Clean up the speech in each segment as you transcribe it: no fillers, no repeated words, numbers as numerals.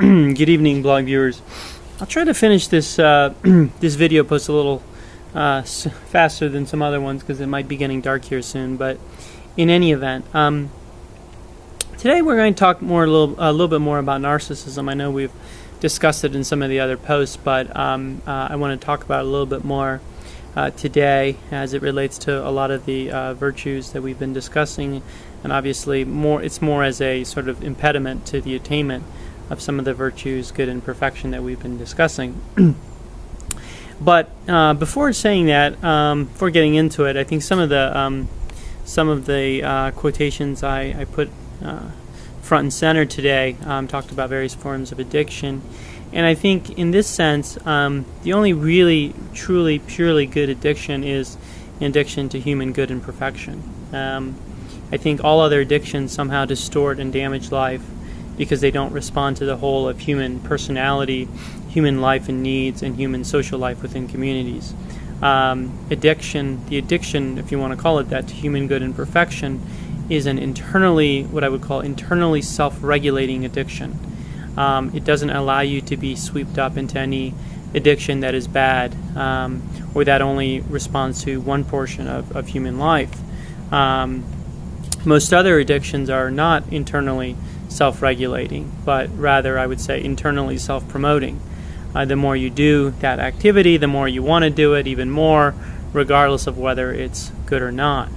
Good evening, blog viewers. I'll try to finish this this video post a little faster than some other ones because it might be getting dark here soon. But in any event, today we're going to talk a little bit more about narcissism. I know we've discussed it in some of the other posts, but I want to talk about it a little bit more today as it relates to a lot of the virtues that we've been discussing, and obviously it's more as a sort of impediment to the attainment of some of the virtues, good and perfection, that we've been discussing. But before saying that, before getting into it, I think some of the quotations I put front and center today talked about various forms of addiction, and I think in this sense, the only really, truly, purely good addiction is an addiction to human good and perfection. I think all other addictions somehow distort and damage life, because they don't respond to the whole of human personality, human life and needs, and human social life within communities. The addiction, if you want to call it that, to human good and perfection, is an what I would call internally self-regulating addiction. It doesn't allow you to be swept up into any addiction that is bad, or that only responds to one portion of human life. Most other addictions are not internally self-regulating, but rather, I would say, internally self-promoting. The more you do that activity, the more you want to do it even more, regardless of whether it's good or not.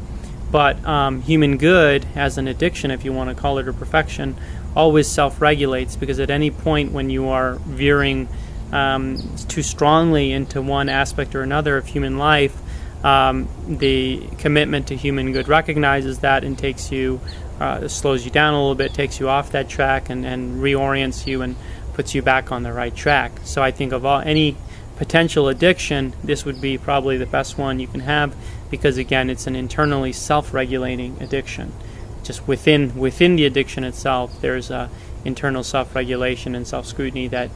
But human good, as an addiction, if you want to call it, or perfection, always self-regulates, because at any point when you are veering too strongly into one aspect or another of human life, the commitment to human good recognizes that and takes you, slows you down a little bit, takes you off that track, and reorients you and puts you back on the right track. So I think of any potential addiction, this would be probably the best one you can have, because again, it's an internally self-regulating addiction. Just within the addiction itself, there's internal self-regulation and self-scrutiny that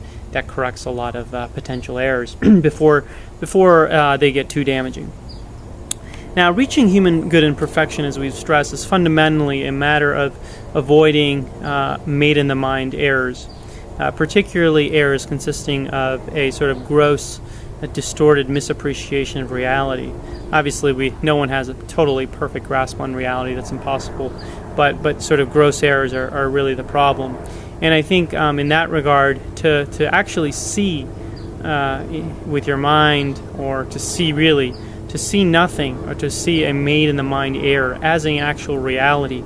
corrects a lot of potential errors before they get too damaging. Now, reaching human good and perfection, as we've stressed, is fundamentally a matter of avoiding made-in-the-mind errors, particularly errors consisting of a sort of gross, distorted misappreciation of reality. Obviously, no one has a totally perfect grasp on reality. That's impossible. But sort of gross errors are really the problem. And I think in that regard, to actually see with your mind, or to see nothing, or to see a made-in-the-mind error as an actual reality,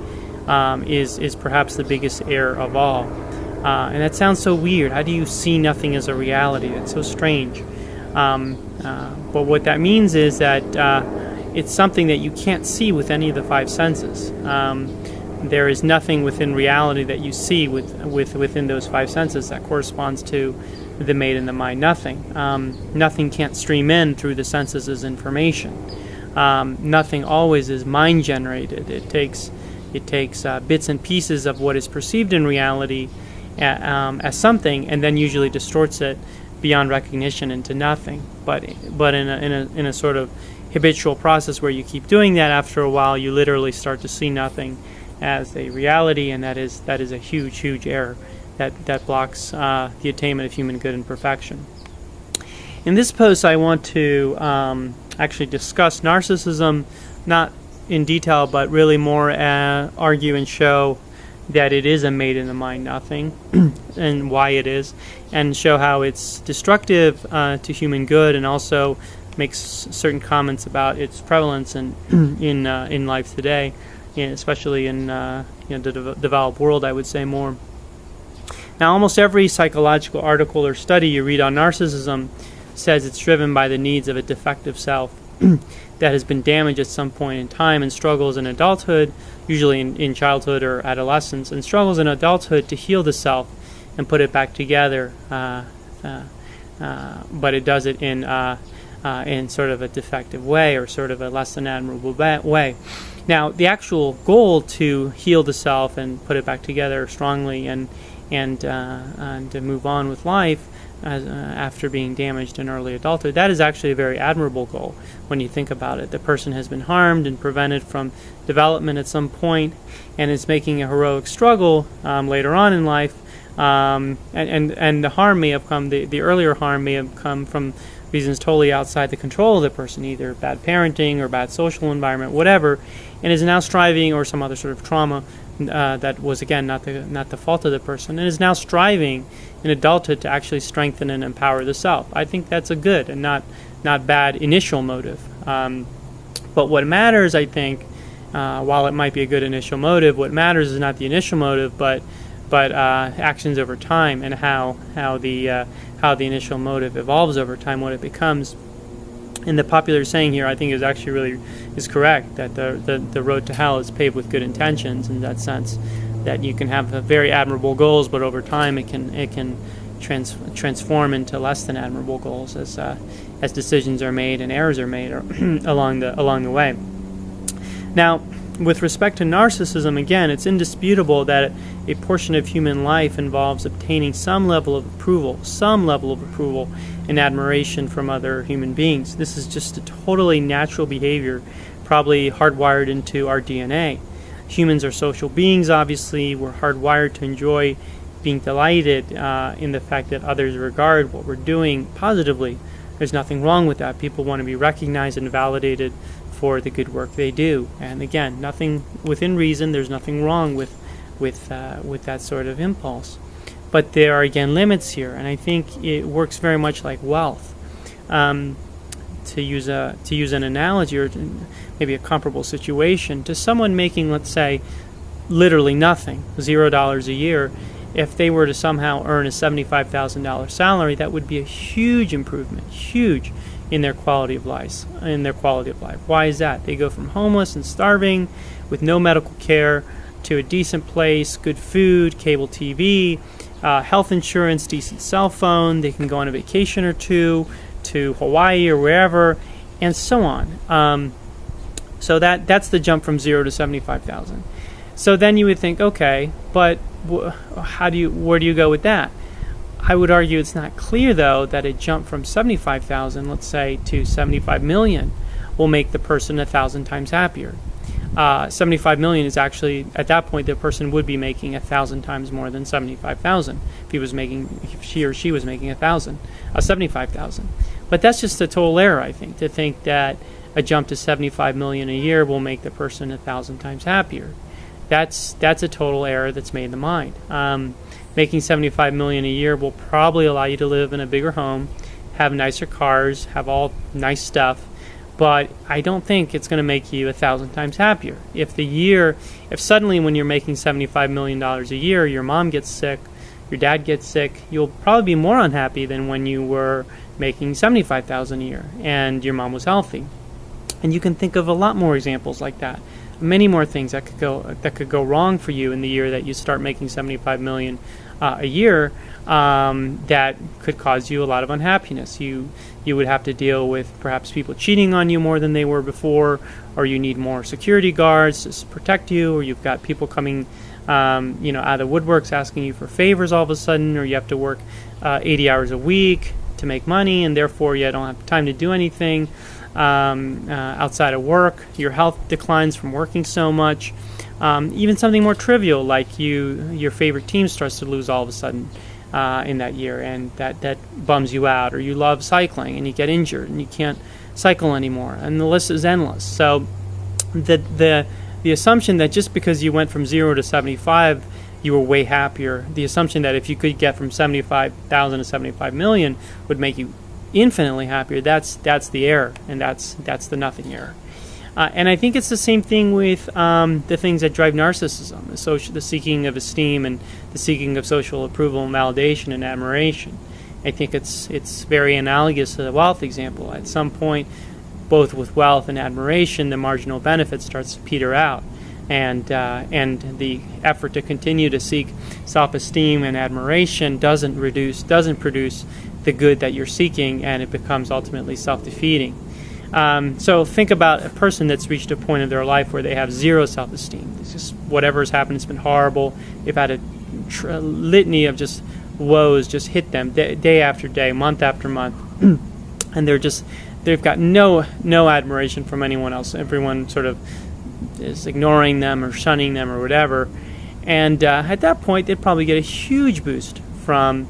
is perhaps the biggest error of all. And that sounds so weird. How do you see nothing as a reality? That's so strange. But what that means is that it's something that you can't see with any of the five senses. There is nothing within reality that you see within those five senses that corresponds to the made-in-the-mind nothing. Nothing can't stream in through the senses as information. Nothing always is mind-generated. It takes bits and pieces of what is perceived in reality as something, and then usually distorts it beyond recognition into nothing. But in a sort of habitual process where you keep doing that, after a while you literally start to see nothing as a reality, and that is a huge error that blocks the attainment of human good and perfection. In this post, I want to actually discuss narcissism, not in detail, but really more argue and show that it is a made-in-the-mind nothing, and why it is, and show how it's destructive to human good, and also makes certain comments about its prevalence in life today, especially in the developed world, I would say more. Now, almost every psychological article or study you read on narcissism says it's driven by the needs of a defective self that has been damaged at some point in time and struggles in adulthood, usually in childhood or adolescence, and struggles in adulthood to heal the self and put it back together. But it does it in sort of a defective way, or sort of a less than admirable way. Now, the actual goal to heal the self and put it back together strongly and to move on with life after being damaged in early adulthood, that is actually a very admirable goal when you think about it. The person has been harmed and prevented from development at some point and is making a heroic struggle later on in life And the harm may have come, the earlier harm may have come from reasons totally outside the control of the person, either bad parenting or bad social environment, whatever, and is now striving, or some other sort of trauma that was, again, not the fault of the person, and is now striving in adulthood to actually strengthen and empower the self. I think that's a good and not bad initial motive. But what matters, I think, while it might be a good initial motive, what matters is not the initial motive, but actions over time, and how the initial motive evolves over time, what it becomes. And the popular saying here, I think, is actually really is correct, that the road to hell is paved with good intentions, in that sense, that you can have very admirable goals, but over time it can transform into less than admirable goals as decisions are made and errors are made along the way. Now, with respect to narcissism, again, it's indisputable that a portion of human life involves obtaining some level of approval and admiration from other human beings. This is just a totally natural behavior, probably hardwired into our DNA. Humans are social beings, obviously. We're hardwired to enjoy being delighted in the fact that others regard what we're doing positively. There's nothing wrong with that. People want to be recognized and validated for the good work they do. And again, nothing within reason. There's nothing wrong with that sort of impulse. But there are, again, limits here, and I think it works very much like wealth. To use an analogy, or maybe a comparable situation, to someone making, let's say, literally nothing, $0 a year, if they were to somehow earn a $75,000 salary, that would be a huge improvement, huge, in their quality of life. Why is that? They go from homeless and starving with no medical care to a decent place, good food, cable TV, health insurance, decent cell phone. They can go on a vacation or two to Hawaii or wherever, and so on. So that's the jump from 0 to 75,000. So then you would think, okay, but where do you go with that? I would argue it's not clear, though, that a jump from 75,000, let's say, to 75 million will make the person 1,000 times happier. 75 million is actually, at that point, the person would be making 1,000 times more than 75,000 if she or she was making 75,000. But that's just a total error, I think, to think that a jump to 75 million a year will make the person 1,000 times happier. That's a total error that's made in the mind. Making 75 million a year will probably allow you to live in a bigger home, have nicer cars, have all nice stuff, but I don't think it's going to make you 1,000 times happier. If suddenly when you're making $75 million a year, your mom gets sick, your dad gets sick, you'll probably be more unhappy than when you were making $75,000 a year and your mom was healthy. And you can think of a lot more examples like that. Many more things that could go wrong for you in the year that you start making 75 million a year, that could cause you a lot of unhappiness. You would have to deal with perhaps people cheating on you more than they were before, or you need more security guards to protect you, or you've got people coming out of the woodworks asking you for favors all of a sudden, or you have to work 80 hours a week to make money, and therefore you don't have time to do anything outside of work. Your health declines from working so much. Even something more trivial like your favorite team starts to lose all of a sudden in that year, and that bums you out. Or you love cycling and you get injured and you can't cycle anymore, and the list is endless. So the assumption that just because you went from 0 to 75 you were way happier, the assumption that if you could get from 75,000 to 75 million would make you infinitely happier, that's the error, and that's the nothing error. And I think it's the same thing with the things that drive narcissism, the seeking of esteem and the seeking of social approval and validation and admiration. I think it's very analogous to the wealth example. At some point, both with wealth and admiration, the marginal benefit starts to peter out, and the effort to continue to seek self-esteem and admiration doesn't produce the good that you're seeking, and it becomes ultimately self-defeating. So think about a person that's reached a point in their life where they have zero self-esteem. It's just whatever's happened, it's been horrible. They've had a litany of just woes just hit them day after day, month after month, and they've got no admiration from anyone else. Everyone sort of is ignoring them or shunning them or whatever. And at that point, they'd probably get a huge boost from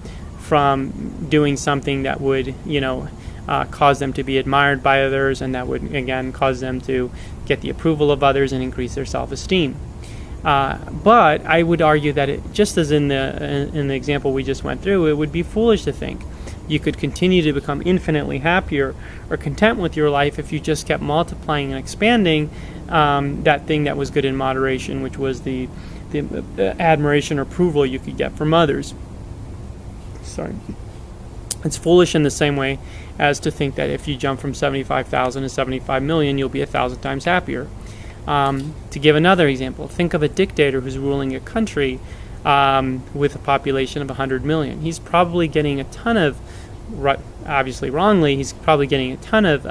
doing something that would, cause them to be admired by others, and that would, again, cause them to get the approval of others and increase their self-esteem. But I would argue that just as in the example we just went through, it would be foolish to think you could continue to become infinitely happier or content with your life if you just kept multiplying and expanding that thing that was good in moderation, which was the admiration or approval you could get from others. Sorry. It's foolish in the same way as to think that if you jump from 75,000 to 75 million, you'll be 1,000 times happier. To give another example, think of a dictator who's ruling a country with a population of 100 million. He's probably getting a ton of, obviously wrongly, he's probably getting a ton of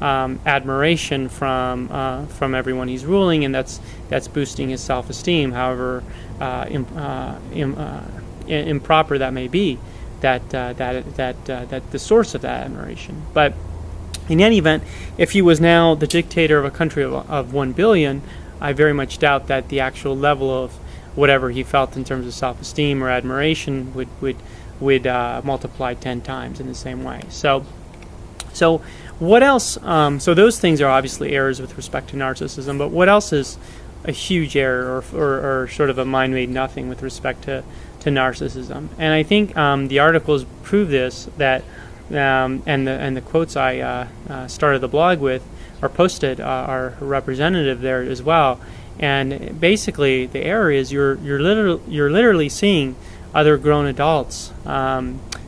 admiration from everyone he's ruling, and that's boosting his self-esteem. However improper that may be, that the source of that admiration. But in any event, if he was now the dictator of a country of 1 billion, I very much doubt that the actual level of whatever he felt in terms of self-esteem or admiration would multiply 10 times in the same way. So what else? So those things are obviously errors with respect to narcissism, but what else is a huge error or sort of a mind made nothing with respect to narcissism? And I think the articles prove this, that and the quotes I started the blog with are posted are representative there as well. And basically, the error is you're literally seeing other grown adults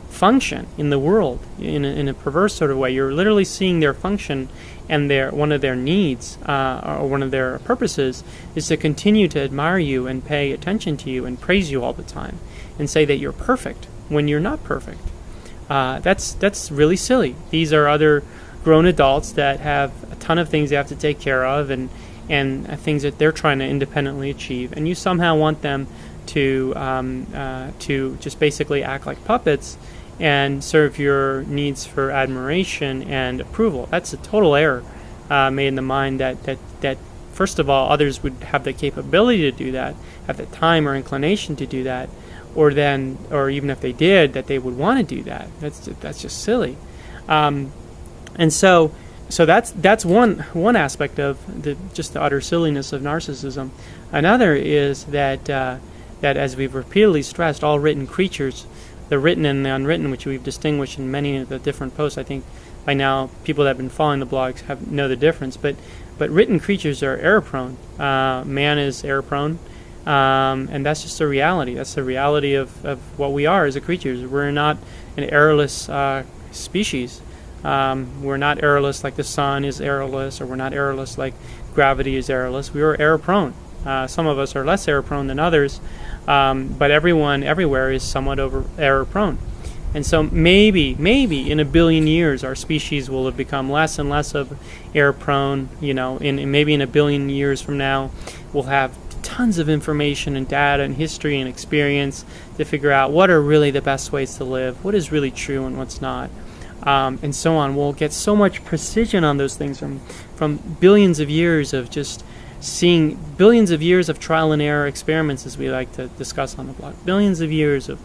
function in the world in a perverse sort of way. You're literally seeing their function, and one of their needs or one of their purposes is to continue to admire you and pay attention to you and praise you all the time and say that you're perfect when you're not perfect. That's really silly. These are other grown adults that have a ton of things they have to take care of and things that they're trying to independently achieve, and you somehow want them to just basically act like puppets and serve your needs for admiration and approval. That's a total error made in the mind that first of all, others would have the capability to do that, have the time or inclination to do that, or even if they did, that they would want to do that. That's just silly. And so that's one aspect of just the utter silliness of narcissism. Another is that as we've repeatedly stressed, all written creatures, the written and the unwritten, which we've distinguished in many of the different posts. I think by now people that have been following the blogs know the difference. But written creatures are error-prone. Man is error-prone, and that's just a reality. That's the reality of what we are as a creature. We're not an errorless species. We're not errorless like the sun is errorless, or we're not errorless like gravity is errorless. We are error-prone. Some of us are less error-prone than others, but everyone everywhere is somewhat error-prone. And so maybe in a billion years our species will have become less and less of error-prone. Maybe in a billion years from now we'll have tons of information and data and history and experience to figure out what are really the best ways to live, what is really true and what's not. And so on. We'll get so much precision on those things from billions of years of just seeing, billions of years of trial and error experiments, as we like to discuss on the blog, billions of years of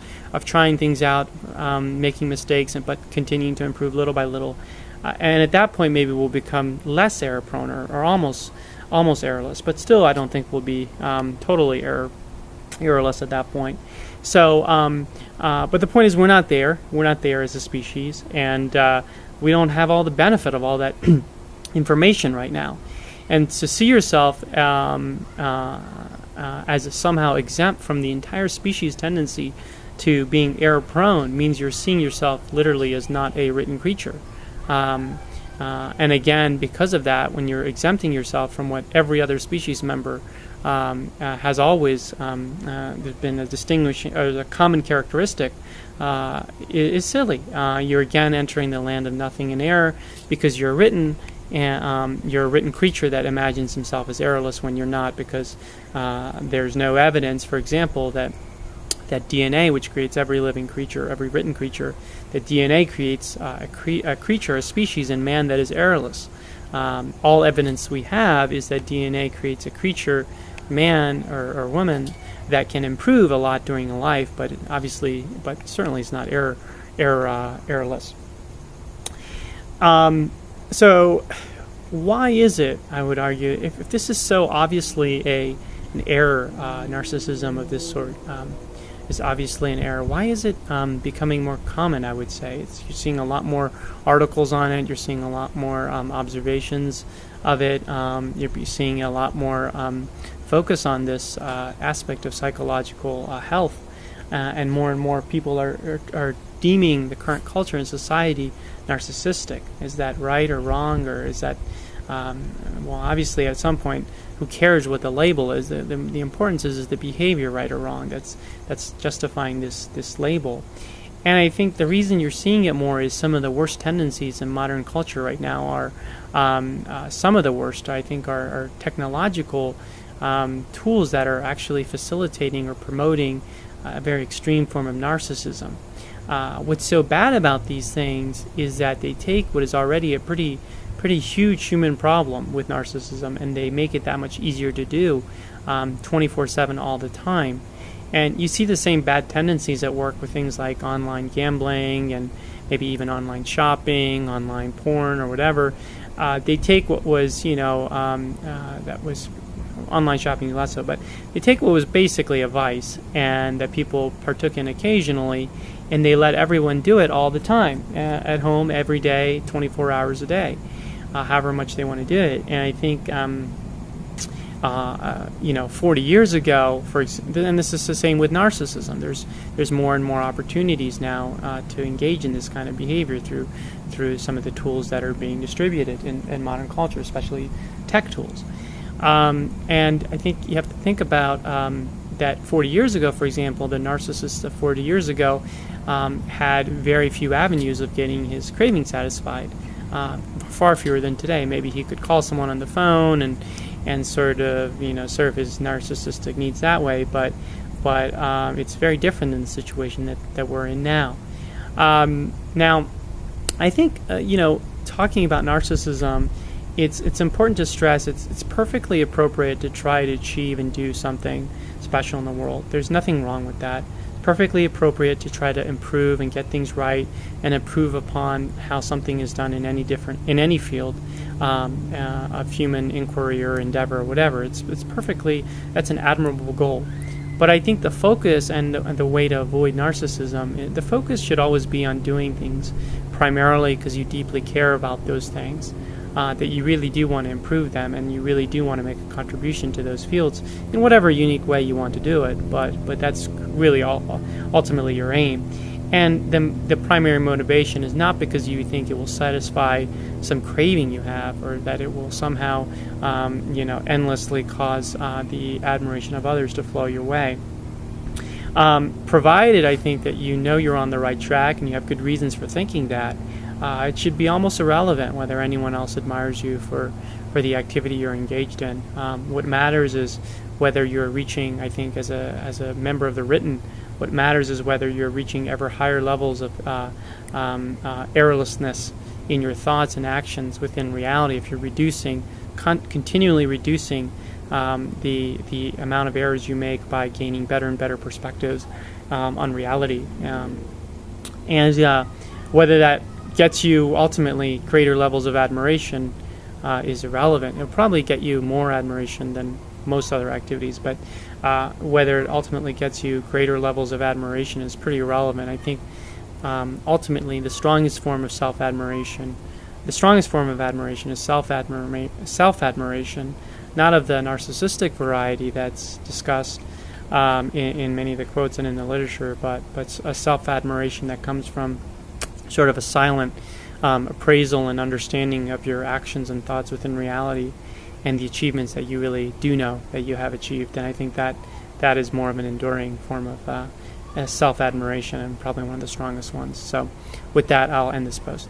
trying things out, making mistakes, but continuing to improve little by little. And at that point, maybe we'll become less error-prone or almost errorless. But still, I don't think we'll be totally errorless at that point. So, but the point is, we're not there. We're not there as a species, and we don't have all the benefit of all that information right now. And to see yourself as somehow exempt from the entire species' tendency to being error-prone means you're seeing yourself literally as not a written creature. And again, because of that, when you're exempting yourself from what every other species member has always been a distinguishing or a common characteristic, is silly. You're again entering the land of nothing and error because you're written. And you're a written creature that imagines himself as errorless when you're not, because there's no evidence, for example, that DNA, which creates every living creature, every written creature, that DNA creates a creature, a species in man that is errorless. All evidence we have is that DNA creates a creature man or woman that can improve a lot during a life, but certainly it's not errorless. So why is it, I would argue, if this is so obviously an error, narcissism of this sort is obviously an error, why is it becoming more common, I would say? You're seeing a lot more articles on it, you're seeing a lot more observations of it, you're seeing a lot more focus on this aspect of psychological health, and more people are deeming the current culture and society narcissistic. Is that right or wrong, or is that well, obviously at some point, who cares what the label is? The importance is the behavior, right or wrong. That's justifying this label. And I think the reason you're seeing it more is some of the worst tendencies in modern culture right now are some of the worst, I think, are technological tools that are actually facilitating or promoting a very extreme form of narcissism. What's so bad about these things is that they take what is already a pretty huge human problem with narcissism, and they make it that much easier to do 24/7 all the time. And you see the same bad tendencies at work with things like online gambling and maybe even online shopping, online porn, or whatever. They take what was, that was online shopping less so, but they take what was basically a vice and that people partook in occasionally, and they let everyone do it all the time, at home, every day, 24 hours a day, however much they want to do it. And I think 40 years ago, and this is the same with narcissism, there's more and more opportunities now to engage in this kind of behavior through some of the tools that are being distributed in modern culture, especially tech tools. And I think you have to think about that 40 years ago, for example, the narcissist of 40 years ago had very few avenues of getting his craving satisfied, far fewer than today. Maybe he could call someone on the phone and sort of serve his narcissistic needs that way, but it's very different than the situation that we're in now. Now, I think talking about narcissism, it's important to stress it's perfectly appropriate to try to achieve and do something special in the world. There's nothing wrong with that. It's perfectly appropriate to try to improve and get things right and improve upon how something is done in any field of human inquiry or endeavor or whatever. That's an admirable goal. But I think the focus and the way to avoid narcissism, the focus should always be on doing things primarily because you deeply care about those things, that you really do want to improve them and you really do want to make a contribution to those fields in whatever unique way you want to do it. But that's really ultimately your aim. And the primary motivation is not because you think it will satisfy some craving you have, or that it will somehow, endlessly cause the admiration of others to flow your way. Provided, I think, that you're on the right track and you have good reasons for thinking that, it should be almost irrelevant whether anyone else admires you for the activity you're engaged in. What matters is whether you're reaching, I think, as a member of the written, what matters is whether you're reaching ever higher levels of errorlessness in your thoughts and actions within reality. If you're continually reducing the amount of errors you make by gaining better and better perspectives on reality, and whether that gets you ultimately greater levels of admiration is irrelevant. It'll probably get you more admiration than most other activities, but whether it ultimately gets you greater levels of admiration is pretty irrelevant. I think ultimately the strongest form of self-admiration is self-admiration, not of the narcissistic variety that's discussed in many of the quotes and in the literature, but a self-admiration that comes from sort of a silent appraisal and understanding of your actions and thoughts within reality and the achievements that you really do know that you have achieved. And I think that is more of an enduring form of self-admiration and probably one of the strongest ones. So with that, I'll end this post.